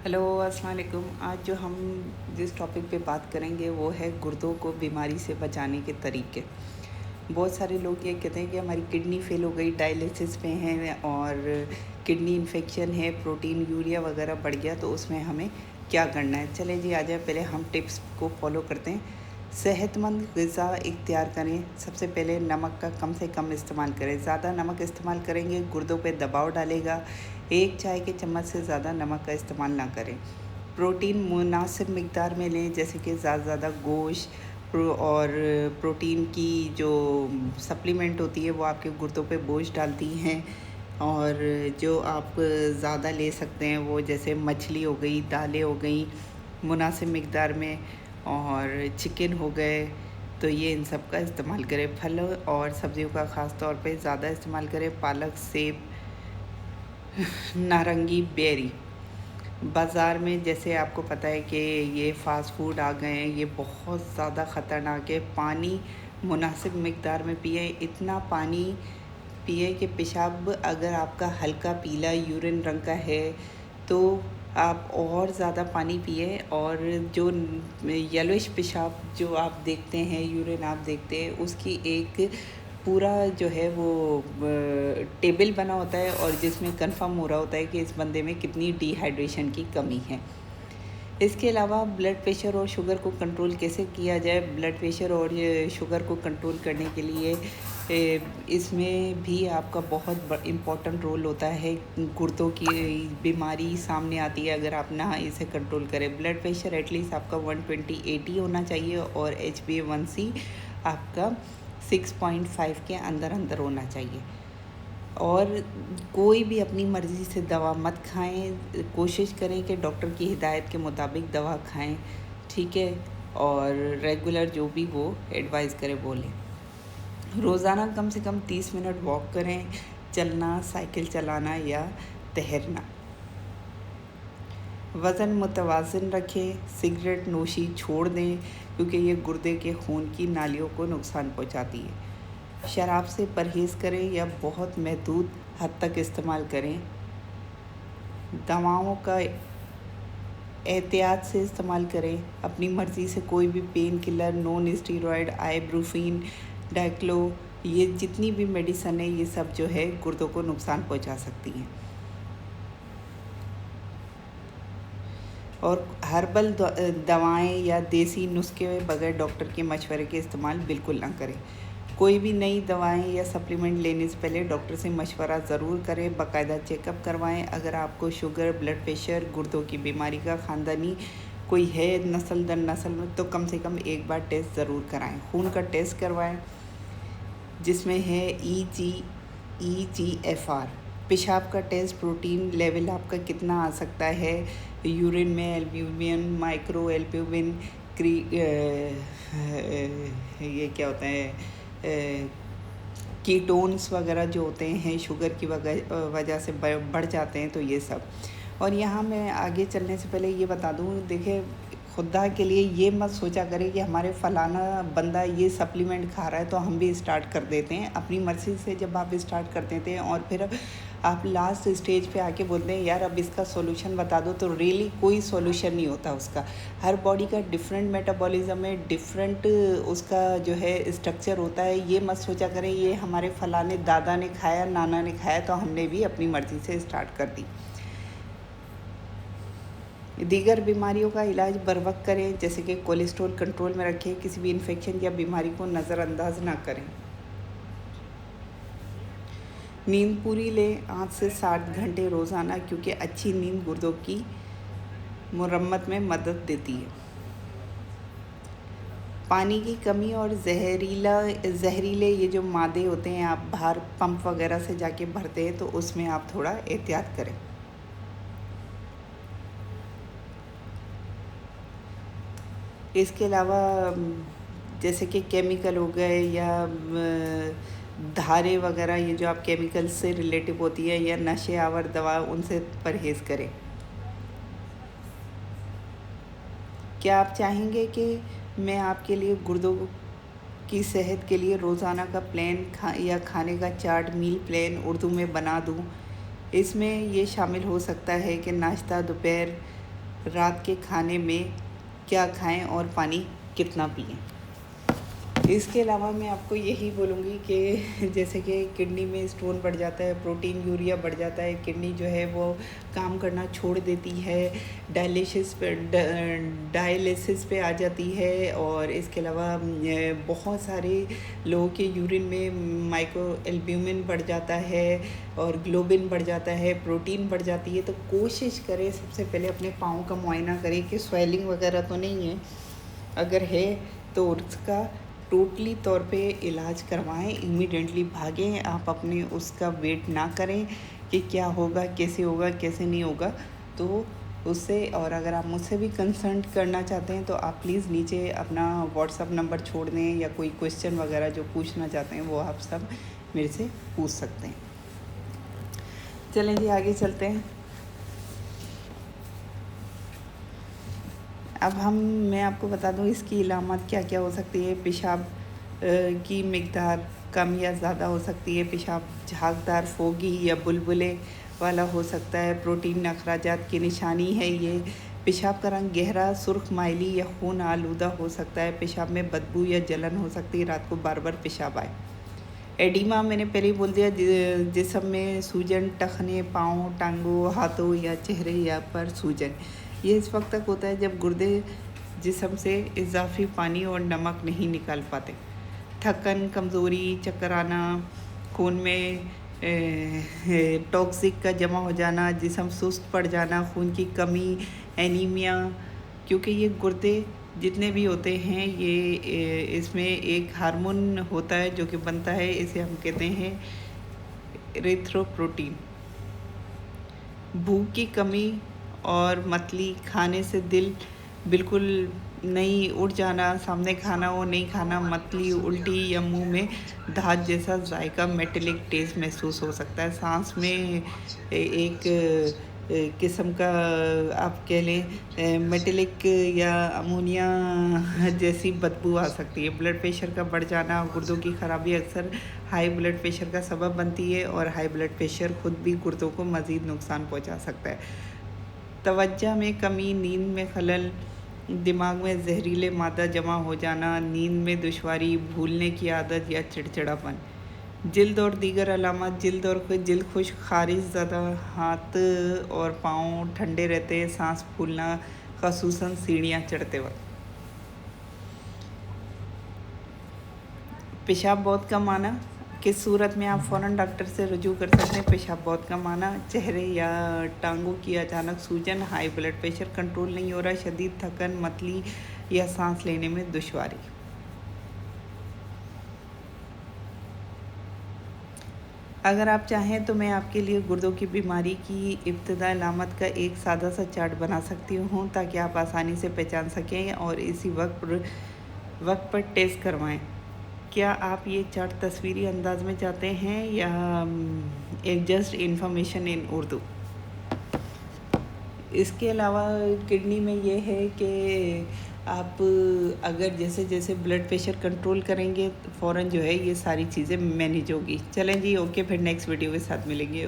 Hello अस्सलाम वालेकुम। आज जो हम जिस टॉपिक पे बात करेंगे वो है गुर्दों को बीमारी से बचाने के तरीके। बहुत सारे लोग ये कहते हैं कि हमारी किडनी फेल हो गई, डायलिसिस पे हैं और किडनी इन्फेक्शन है, प्रोटीन यूरिया वगैरह बढ़ गया, तो उसमें हमें क्या करना है। चलें जी, आ जाए पहले हम टिप्स को फॉलो करते हैं। सेहतमंद ग़िज़ा इख्तियार करें। सबसे पहले नमक का कम से कम इस्तेमाल करें। ज़्यादा नमक इस्तेमाल करेंगे गुर्दों पे दबाव डालेगा। एक चाय के चम्मच से ज़्यादा नमक का इस्तेमाल ना करें। प्रोटीन मुनासिब मिक़दार में लें, जैसे कि ज़्यादा गोश्त और प्रोटीन की जो सप्लीमेंट होती है वो आपके गुर्दों पे बोझ डालती हैं। और जो आप ज़्यादा ले सकते हैं वो जैसे मछली हो गई, दालें हो गई मुनासिब मिक़दार में, और चिकन हो गए, तो ये इन सब का इस्तेमाल करें। फल और सब्ज़ियों का ख़ास तौर पे ज़्यादा इस्तेमाल करें। पालक, सेब, नारंगी, बेरी। बाज़ार में जैसे आपको पता है कि ये फ़ास्ट फूड आ गए हैं, ये बहुत ज़्यादा ख़तरनाक है। पानी मुनासिब मिक़दार में पिएँ। इतना पानी पिए कि पेशाब अगर आपका हल्का पीला यूरिन रंग का है तो आप और ज़्यादा पानी पिए, और जो येलोइश पेशाब जो आप देखते हैं, यूरिन आप देखते हैं, उसकी एक पूरा जो है वो टेबल बना होता है और जिसमें कंफर्म हो रहा होता है कि इस बंदे में कितनी डिहाइड्रेशन की कमी है। इसके अलावा ब्लड प्रेशर और शुगर को कंट्रोल कैसे किया जाए। ब्लड प्रेशर और ये शुगर को कंट्रोल करने के लिए इसमें भी आपका बहुत इम्पोर्टेंट रोल होता है। गुर्दों की बीमारी सामने आती है अगर आप ना इसे कंट्रोल करें। ब्लड प्रेशर एटलीस्ट आपका 120/80 होना चाहिए और HbA1c आपका 6.5 के अंदर अंदर होना चाहिए। और कोई भी अपनी मर्ज़ी से दवा मत खाएं। कोशिश करें कि डॉक्टर की हिदायत के मुताबिक दवा खाएं, ठीक है, और रेगुलर जो भी वो एडवाइस करे वो लें। रोज़ाना कम से कम 30 मिनट वॉक करें, चलना, साइकिल चलाना या तैरना। वज़न मुतवाज़िन रखें। सिगरेट नोशी छोड़ दें क्योंकि ये गुर्दे के खून की नालियों को नुकसान पहुंचाती है। शराब से परहेज़ करें या बहुत महदूद हद तक इस्तेमाल करें। दवाओं का एहतियात से इस्तेमाल करें। अपनी मर्ज़ी से कोई भी पेन किलर, नॉन स्टीरॉयड, आइब्रूफिन, डाइक्लो, ये जितनी भी मेडिसन है ये सब जो है गुर्दों को नुकसान पहुंचा सकती हैं। और हर्बल दवाएं या देसी नुस्खे बगैर डॉक्टर के मशवरे के इस्तेमाल बिल्कुल ना करें। कोई भी नई दवाएं या सप्लीमेंट लेने से पहले डॉक्टर से मशवरा ज़रूर करें। बाकायदा चेकअप करवाएं। अगर आपको शुगर, ब्लड प्रेशर, गुर्दों की बीमारी का ख़ानदानी कोई है नस्ल दर नस्ल में, तो कम से कम एक बार टेस्ट ज़रूर कराएं। खून का टेस्ट करवाएं जिसमें है EGFR। पेशाब का टेस्ट, प्रोटीन लेवल आपका कितना आ सकता है, यूरिन में एल्ब्यूमिन, माइक्रो एल्ब्यूमिन, ये क्या होता है, कीटोन्स वगैरह जो होते हैं शुगर की वजह से बढ़ जाते हैं, तो ये सब। और यहाँ मैं आगे चलने से पहले ये बता दूँ, देखिए, खुदा के लिए ये मत सोचा करें कि हमारे फ़लाना बंदा ये सप्लीमेंट खा रहा है तो हम भी स्टार्ट कर देते हैं। अपनी मर्ज़ी से जब आप स्टार्ट कर देते हैं और फिर आप लास्ट स्टेज पे आके बोलते हैं यार अब इसका सॉल्यूशन बता दो, तो रियली कोई सॉल्यूशन नहीं होता उसका। हर बॉडी का डिफरेंट मेटाबॉलिज्म है, डिफरेंट उसका जो है स्ट्रक्चर होता है। ये मत सोचा करें ये हमारे फ़लाने दादा ने खाया, नाना ने खाया तो हमने भी अपनी मर्ज़ी से स्टार्ट कर दी। दीगर बीमारियों का इलाज बर वक्त करें, जैसे कि कोलेस्ट्रॉल कंट्रोल में रखें। किसी भी इन्फेक्शन या बीमारी को नज़रअंदाज ना करें। नींद पूरी लें 8 से 7 घंटे रोज़ाना, क्योंकि अच्छी नींद गुर्दों की मुरम्मत में मदद देती है। पानी की कमी और जहरीले ये जो मादे होते हैं, आप बाहर पंप वगैरह से जाके भरते हैं, तो उसमें आप थोड़ा एहतियात करें। इसके अलावा जैसे कि केमिकल हो गए या धारे वगैरह, ये जो आप केमिकल से रिलेटिव होती है, या नशे आवर दवा, उनसे परहेज़ करें। क्या आप चाहेंगे कि मैं आपके लिए गुर्दों की सेहत के लिए रोज़ाना का प्लान या खाने का चार्ट, मील प्लान उर्दू में बना दूँ? इसमें ये शामिल हो सकता है कि नाश्ता, दोपहर रात के खाने में क्या खाएं और पानी कितना पिएं। इसके अलावा मैं आपको यही बोलूँगी कि जैसे कि किडनी में स्टोन बढ़ जाता है, प्रोटीन यूरिया बढ़ जाता है, किडनी जो है वो काम करना छोड़ देती है, डायलिसिस पे आ जाती है। और इसके अलावा बहुत सारे लोगों के यूरिन में माइक्रो एल्ब्यूमिन बढ़ जाता है और ग्लोबिन बढ़ जाता है, प्रोटीन बढ़ जाती है। तो कोशिश करें सबसे पहले अपने पाँव का मुआयना करें कि स्वेलिंग वगैरह तो नहीं है, अगर है तो उसका टोटली तौर पे इलाज करवाएं, इमीडिएटली भागें। आप अपने उसका वेट ना करें कि क्या होगा, कैसे नहीं होगा। तो उससे, और अगर आप मुझसे भी कंसल्ट करना चाहते हैं तो आप प्लीज़ नीचे अपना व्हाट्सअप नंबर छोड़ दें, या कोई क्वेश्चन वगैरह जो पूछना चाहते हैं वो आप सब मेरे से पूछ सकते हैं। चलें जी, आगे चलते हैं। अब मैं आपको बता दूं इसकी इलामत क्या क्या हो सकती है। पेशाब की मिक़दार कम या ज़्यादा हो सकती है, पेशाब झागदार, फोगी या बुलबुले वाला हो सकता है, प्रोटीन अखराजात की निशानी है ये। पेशाब का रंग गहरा सुर्ख माइली या खून आलूदा हो सकता है, पेशाब में बदबू या जलन हो सकती है, रात को बार बार पेशाब आए। एडिमा मैंने पहले ही बोल दिया, जिस्म में सूजन, टखने, पाँव, टांगों, हाथों या चेहरे या पर सूजन। ये इस वक्त तक होता है जब गुर्दे जिस्म से इजाफी पानी और नमक नहीं निकाल पाते। थकन, कमज़ोरी, चक्कर आना, खून में टॉक्सिक का जमा हो जाना, जिस्म सुस्त पड़ जाना, खून की कमी, एनीमिया। क्योंकि ये गुर्दे जितने भी होते हैं ये इसमें एक हार्मोन होता है जो कि बनता है, इसे हम कहते हैं एरिथ्रोपोइटिन। भूख की कमी और मतली, खाने से दिल बिल्कुल नहीं, उठ जाना, सामने खाना हो नहीं खाना, मतली, उल्टी या मुंह में धात जैसा जायका, मेटेलिक टेस्ट महसूस हो सकता है। सांस में एक किस्म का आप कह लें मेटेलिक या अमोनिया जैसी बदबू आ सकती है। ब्लड प्रेशर का बढ़ जाना, गुर्दों की खराबी अक्सर हाई ब्लड प्रेशर का सबब बनती है, और हाई ब्लड प्रेशर खुद भी गुर्दों को मज़ीद नुकसान पहुंचा सकता है। तवज्जो में कमी, नींद में खलल, दिमाग में जहरीले मादा जमा हो जाना, नींद में दुश्वारी, भूलने की आदत या चिड़चिड़ापन। जिल्द और दीगर अलामत, जिल्द खुश्क, खारिश ज़्यादा, हाथ और पाँव ठंडे रहते हैं, सांस फूलना, ख़ुसूसन सीढ़ियाँ चढ़ते वक्त। पेशाब बहुत कम आना, किस सूरत में आप फ़ौरन डॉक्टर से रुजू कर सकते हैं। पेशाब बहुत कम आना, चेहरे या टांगों की अचानक सूजन, हाई ब्लड प्रेशर कंट्रोल नहीं हो रहा, शदीद थकन, मतली या सांस लेने में दुश्वारी। अगर आप चाहें तो मैं आपके लिए गुर्दों की बीमारी की इब्तदा अलामत का एक सादा सा चार्ट बना सकती हूँ, ताकि आप आसानी से पहचान सकें और इसी वक्त पर टेस्ट करवाएं। क्या आप ये चार्ट तस्वीरी अंदाज में चाहते हैं या एक जस्ट इन्फॉर्मेशन इन उर्दू? इसके अलावा किडनी में ये है कि आप अगर जैसे जैसे ब्लड प्रेशर कंट्रोल करेंगे फ़ौरन जो है ये सारी चीज़ें मैनेज होगी। चलें जी, ओके, फिर नेक्स्ट वीडियो के साथ मिलेंगे।